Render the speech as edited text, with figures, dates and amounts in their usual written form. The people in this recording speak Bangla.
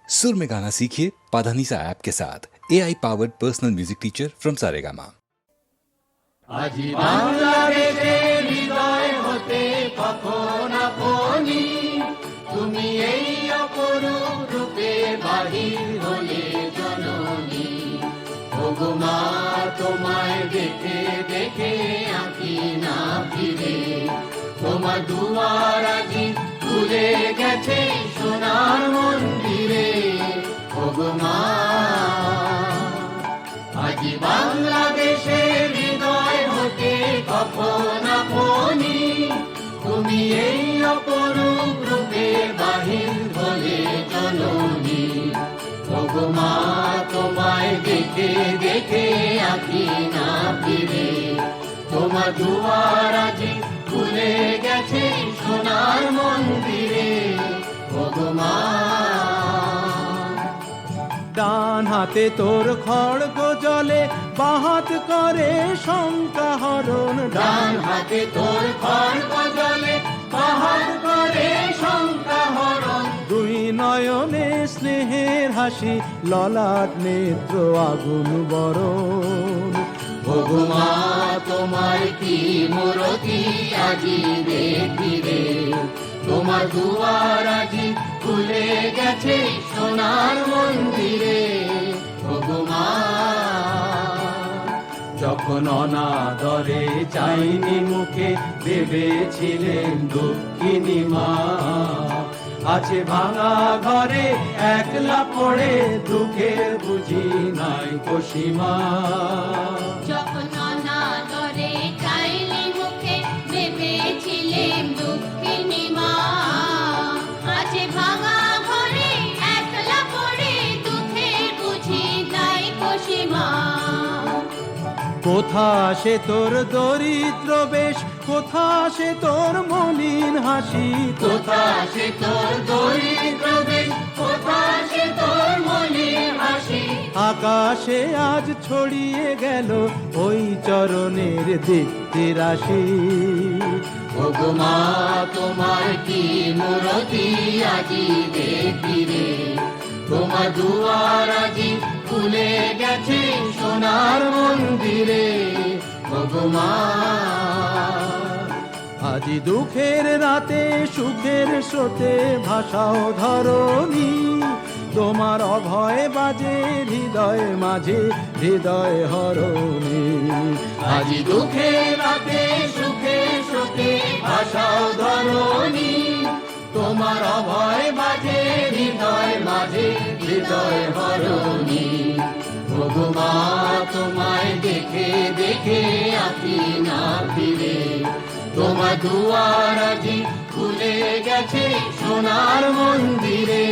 सुर में गाना सीखिए पाधानीसा ऐप के साथ। AI powered personal music teacher from Saregama. আজি বাংলাদেশের হৃদয় হতে কখন আপনি তুমি এই অপরূপ রূপে বাহির হলে জননী। ওগো মা তোমায় দেখে দেখে আঁকি না ফিরে, তোমার দুয়ার আজি খুলে গেছে সোনার মন্দিরে। ওগো মা আজি বাংলাদেশের হৃদয় হতে কখন আপনি তুমি এই অপরূপ রূপে বাহির হলে জননী। ওগো মা তোমায় দেখে দেখে আঁকি না ফিরে, তোমার দুয়ার আজি খুলে গেছে সোনার মন্দিরে। ওগো মা ডান হাতে তোর খড়গ জলে, বাহাত করে শঙ্কা হরণ। ডান হাতে তোর খড়গ জলে, বাহাত করে শঙ্কা হরণ। দুই নয়নে স্নেহের হাসি, ললাট নেত্র আগুন বরণ। ওগো মা তোমায় কি মূরতি আজি দেখি রে, তোমার দুয়ার আজি খুলে গেছে সোনার মন্দিরে। ওগো মা যখন অনাদরে চাইনি মুখে, ভেবেছিলেন দুঃখিনী মা। আছে ভাঙা ঘরে একলা পড়ে, দুঃখের বুঝি নাই কোসীমা। যখন অনাদরে চাইলে মুখে, ভেবেছিলেন দুঃখিনী মা। আছে ভাঙা ঘরে একলা পড়ে, দুঃখের বুঝি নাই কোসীমা। কোথা সে তোর দরিদ্র বেশ, কোথা সে তোর মলিন হাসি। কোথা সে তোর দরিদ্র বেশ, কোথা সে তোর মলিন হাসি। আকাশে আজ ছড়িয়ে গেল ওই চরণের দীপ্তি রাশি। ওগো মা তোমার কি মূরতি আজি দেখি রে, তোমার দুয়ার আজি খুলে গেছে সোনার মন্দিরে। ওগো মা আজি দুঃখের রাতে সুখের স্রোতে ভাষাও ধরণী। তোমার অভয় বাজে হৃদয় মাঝে, হৃদয় হরণী। আজি দুঃখের রাতে সুখে সুখে ভাষাও ধরণী, তোমার অভয় বাজে হৃদয় মাঝে, হৃদয় হরণী। ওগো মা তোমায় দেখে দেখে আঁকি না ফিরে, তোমার দুয়ার আজি খুলে গেছে সোনার মন্দিরে।